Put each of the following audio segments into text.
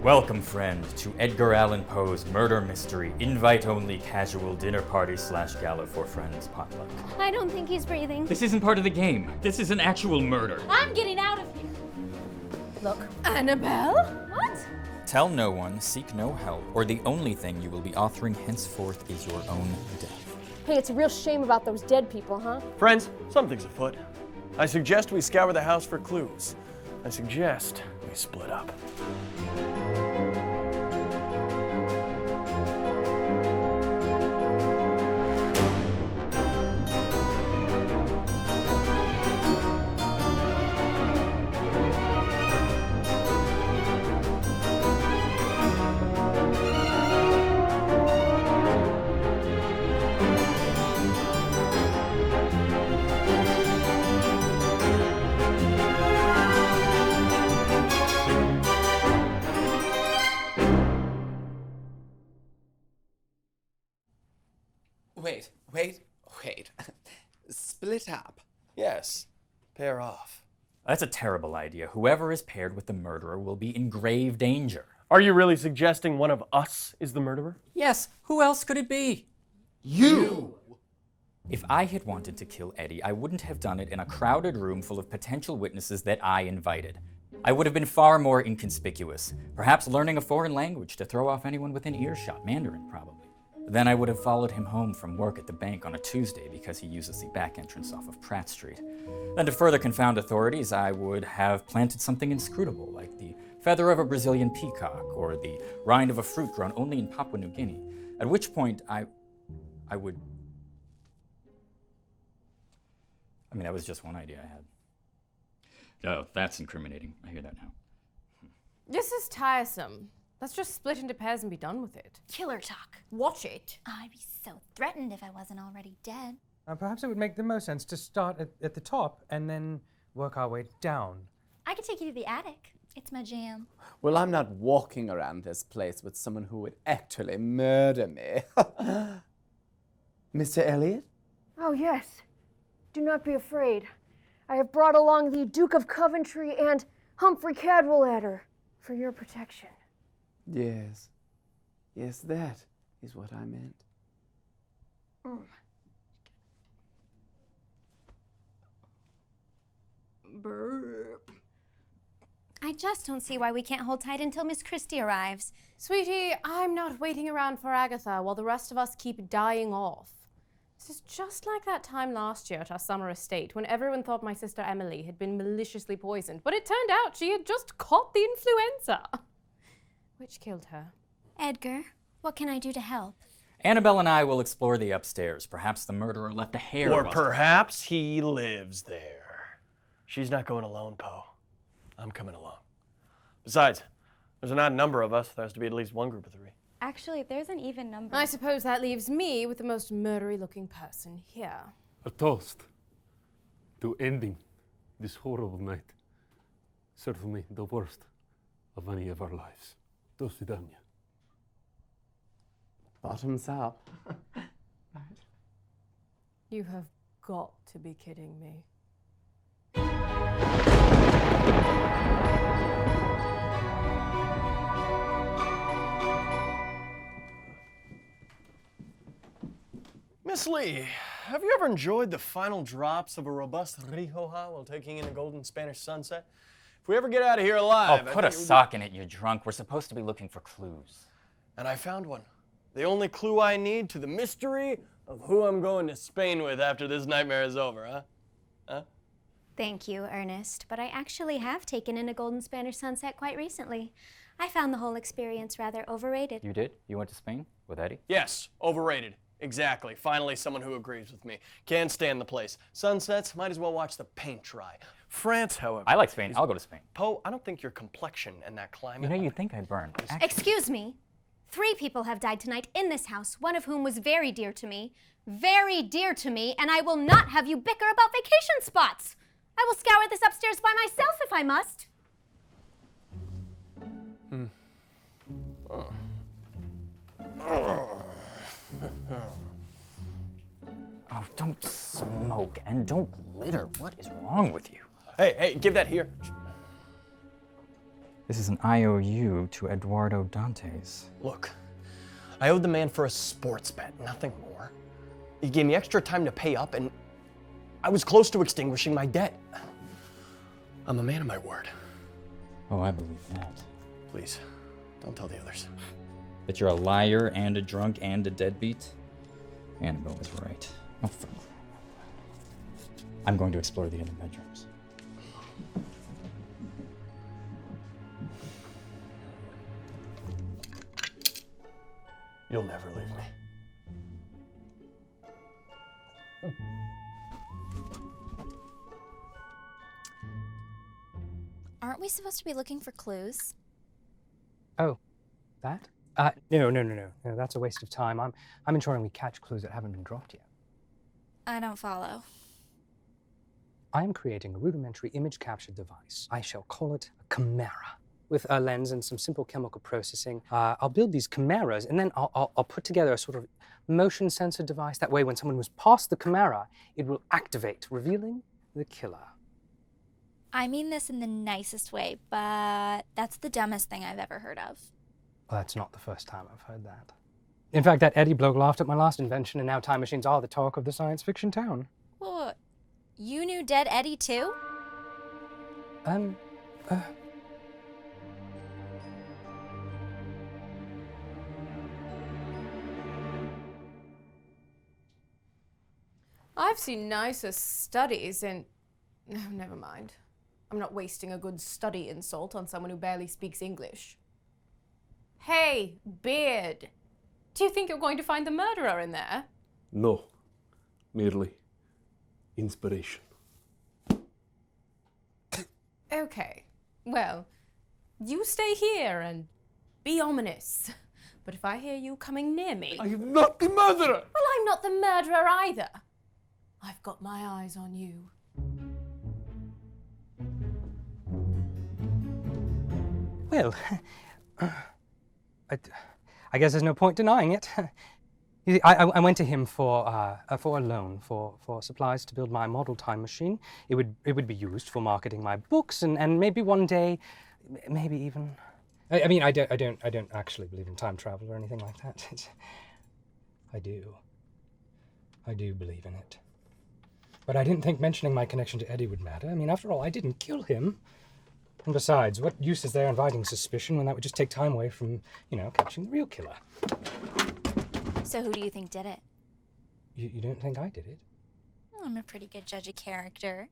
Welcome, friend, to Edgar Allan Poe's murder mystery, invite-only casual dinner party / gala for friends potluck. I don't think he's breathing. This isn't part of the game. This is an actual murder. I'm getting out of here. Look, Annabel? What? Tell no one, seek no help, or the only thing you will be authoring henceforth is your own death. Hey, it's a real shame about those dead people, huh? Friends, something's afoot. I suggest we scour the house for clues. I suggest we split up. Wait. Split up. Yes, pair off. That's a terrible idea. Whoever is paired with the murderer will be in grave danger. Are you really suggesting one of us is the murderer? Yes, who else could it be? You! If I had wanted to kill Eddie, I wouldn't have done it in a crowded room full of potential witnesses that I invited. I would have been far more inconspicuous, perhaps learning a foreign language to throw off anyone within earshot, Mandarin probably. Then I would have followed him home from work at the bank on a Tuesday because he uses the back entrance off of Pratt Street. Then to further confound authorities, I would have planted something inscrutable, like the feather of a Brazilian peacock or the rind of a fruit grown only in Papua New Guinea, at which point I would... I mean, that was just one idea I had. Oh, that's incriminating. I hear that now. This is tiresome. Let's just split into pairs and be done with it. Killer talk. Watch it. I'd be so threatened if I wasn't already dead. Perhaps it would make the most sense to start at the top and then work our way down. I could take you to the attic. It's my jam. Well, I'm not walking around this place with someone who would actually murder me. Mr. Elliot? Oh, yes. Do not be afraid. I have brought along the Duke of Coventry and Humphrey Cadwallader for your protection. Yes. Yes, that is what I meant. Burp. I just don't see why we can't hold tight until Miss Christie arrives. Sweetie, I'm not waiting around for Agatha while the rest of us keep dying off. This is just like that time last year at our summer estate when everyone thought my sister Emily had been maliciously poisoned, but it turned out she had just caught the influenza, which killed her. Edgar, what can I do to help? Annabel and I will explore the upstairs. Perhaps the murderer left a hair. Or perhaps he lives there. She's not going alone, Poe. I'm coming along. Besides, there's an odd number of us. There has to be at least one group of 3. Actually, there's an even number. I suppose that leaves me with the most murdery-looking person here. A toast to ending this horrible night. Certainly the worst of any of our lives. Do свидания. Bottoms up. You have got to be kidding me. Miss Lee, have you ever enjoyed the final drops of a robust Rioja while taking in a golden Spanish sunset? If we ever get out of here alive... Oh, put a sock in it, you drunk. We're supposed to be looking for clues. And I found one. The only clue I need to the mystery of who I'm going to Spain with after this nightmare is over, huh? Thank you, Ernest, but I actually have taken in a golden Spanish sunset quite recently. I found the whole experience rather overrated. You did? You went to Spain with Eddie? Yes, overrated. Exactly. Finally, someone who agrees with me. Can't stand the place. Sunsets, might as well watch the paint dry. France, however... I like Spain. I'll go to Spain. Poe, I don't think your complexion and that climate... You know, you'd think I'd burn. Excuse me. 3 people have died tonight in this house, one of whom was very dear to me, and I will not have you bicker about vacation spots. I will scour this upstairs by myself if I must. Oh, don't smoke and don't litter. What is wrong with you? Hey, give that here. This is an IOU to Eduardo Dantes. Look, I owed the man for a sports bet, nothing more. He gave me extra time to pay up, and I was close to extinguishing my debt. I'm a man of my word. Oh, I believe that. Please, don't tell the others. That you're a liar and a drunk and a deadbeat? Annabel was right. Oh, fuck. I'm going to explore the other bedrooms. You'll never leave me. Aren't we supposed to be looking for clues? Oh, that? No. That's a waste of time. I'm ensuring we catch clues that haven't been dropped yet. I don't follow. I am creating a rudimentary image capture device. I shall call it a chimera. With a lens and some simple chemical processing, I'll build these chimeras, and then I'll put together a sort of motion sensor device. That way, when someone moves past the chimera, it will activate, revealing the killer. I mean this in the nicest way, but that's the dumbest thing I've ever heard of. Well, that's not the first time I've heard that. In fact, that Eddie bloke laughed at my last invention, and now time machines are the talk of the science fiction town. What? You knew Dead Eddie too? I've seen nicer studies and... No, never mind. I'm not wasting a good study insult on someone who barely speaks English. Hey, Beard. Do you think you're going to find the murderer in there? No, merely inspiration. Okay, well, you stay here and be ominous. But if I hear you coming near me... I am not the murderer! Well, I'm not the murderer either. I've got my eyes on you. Well, I guess there's no point denying it. You see, I went to him for a loan for supplies to build my model time machine. It would be used for marketing my books and maybe one day, maybe even. I mean, I don't actually believe in time travel or anything like that. I do believe in it. But I didn't think mentioning my connection to Eddie would matter. I mean, after all, I didn't kill him. And besides, what use is there inviting suspicion when that would just take time away from, catching the real killer? So who do you think did it? You don't think I did it? Well, I'm a pretty good judge of character.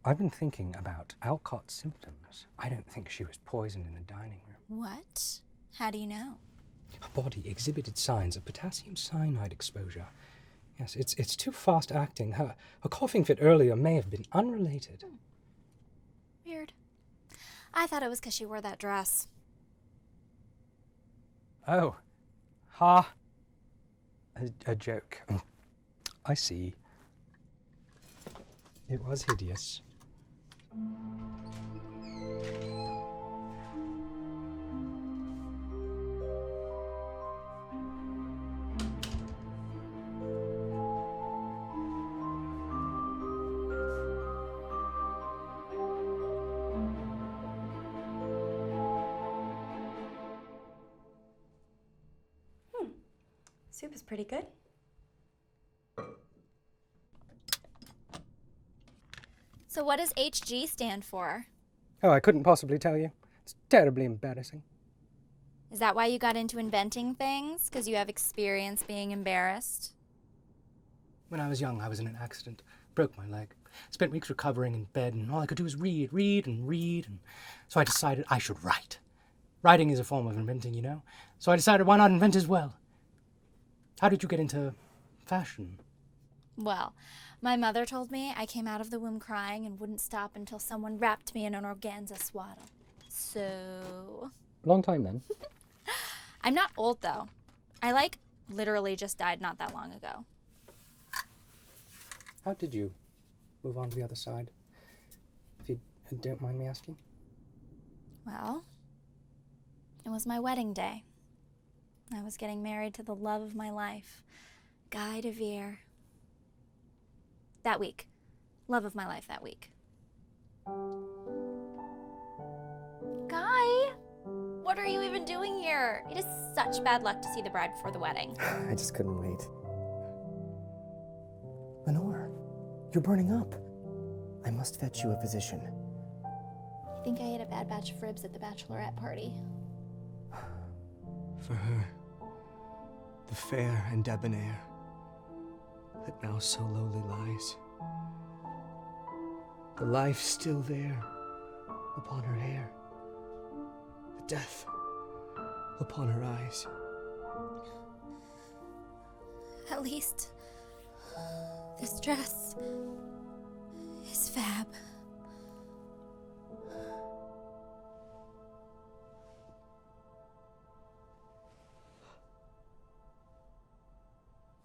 I've been thinking about Alcott's symptoms. I don't think she was poisoned in the dining room. What? How do you know? Her body exhibited signs of potassium cyanide exposure. Yes, it's too fast acting. Her coughing fit earlier may have been unrelated. Weird. I thought it was because she wore that dress. Oh. Ha. A joke. I see. It was hideous. Soup is pretty good. So what does HG stand for? Oh, I couldn't possibly tell you. It's terribly embarrassing. Is that why you got into inventing things? Because you have experience being embarrassed? When I was young, I was in an accident. Broke my leg. Spent weeks recovering in bed, and all I could do was read. And so I decided I should write. Writing is a form of inventing, So I decided, why not invent as well? How did you get into fashion? Well, my mother told me I came out of the womb crying and wouldn't stop until someone wrapped me in an organza swaddle. So... Long time then. I'm not old, though. I, literally just died not that long ago. How did you move on to the other side? If you don't mind me asking. Well, it was my wedding day. I was getting married to the love of my life, Guy de Vere. That week. Love of my life that week. What are you even doing here? It is such bad luck to see the bride before the wedding. I just couldn't wait. Lenore, you're burning up. I must fetch you a physician. I think I ate a bad batch of ribs at the bachelorette party. For her, the fair and debonair, that now so lowly lies. The life still there upon her hair, the death upon her eyes. At least, this dress is fab.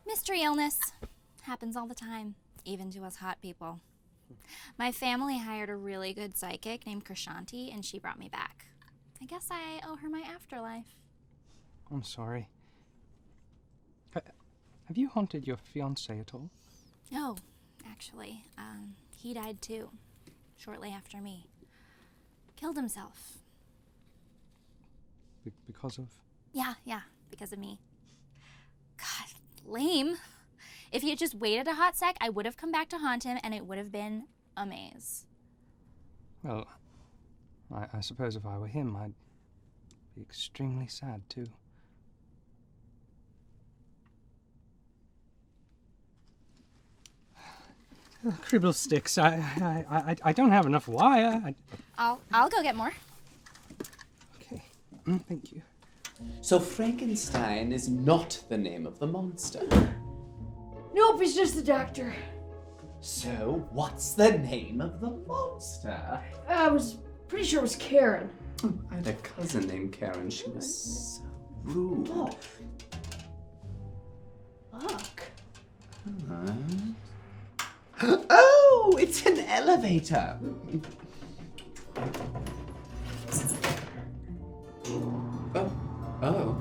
Mystery illness. Happens all the time, even to us hot people. My family hired a really good psychic named Krishanti, and she brought me back. I guess I owe her my afterlife. I'm sorry. Have you haunted your fiancé at all? No, actually. He died too, shortly after me. Killed himself. Because of? Yeah, because of me. God, lame. If he had just waited a hot sec, I would have come back to haunt him, and it would have been a maze. Well, I suppose if I were him, I'd be extremely sad too. Cribble sticks. I don't have enough wire. I'll go get more. Okay. Thank you. So Frankenstein is not the name of the monster. Nope, he's just the doctor. So what's the name of the monster? I was pretty sure it was Karen. I had a cousin named Karen. She was so rude. Oh. Fuck. Oh, it's an elevator. Oh.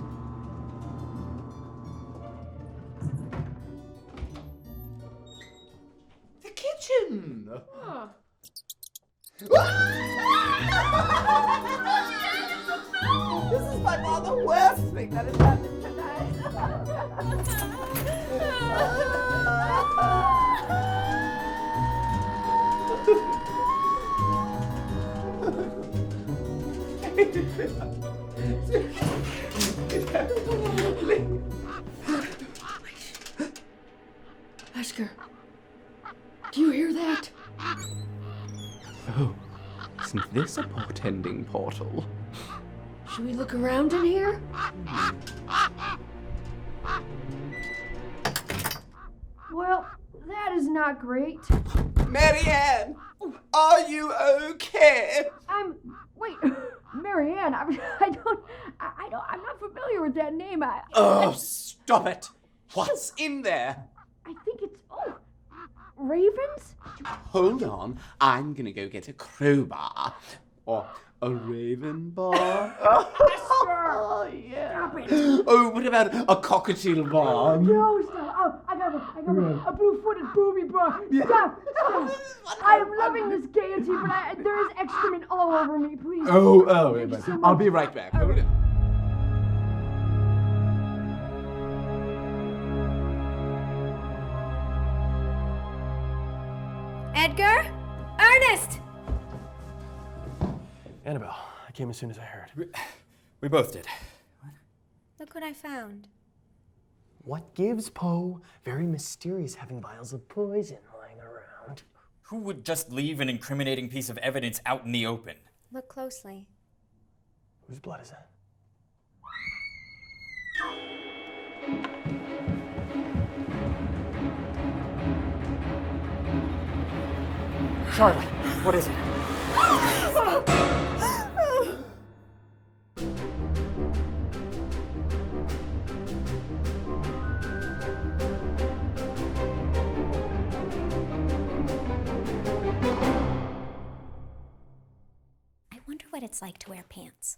The kitchen. Huh. This is by far the worst thing that has happened tonight. Oscar, do you hear that? Oh, isn't this a portending portal? Should we look around in here? Well, that is not great. Marianne, are you okay? Wait, Marianne, I'm not familiar with that name. Oh, stop it. What's in there? I think it's, ravens? Hold on, I'm gonna go get a crowbar. Or a raven bar. Oh, yeah. Stop it. Oh, what about a cockatiel bar? No, stop. Oh, I got one. A blue-footed booby bar. Stop. I am loving this gaiety, but there is excrement all over me, please. Oh, Thank you so much. I'll be right back. Hold it. Edgar? Ernest! Annabel, I came as soon as I heard. We both did. Look what I found. What gives, Poe? Very mysterious having vials of poison lying around. Who would just leave an incriminating piece of evidence out in the open? Look closely. Whose blood is that? Charlotte, what is it? I wonder what it's like to wear pants.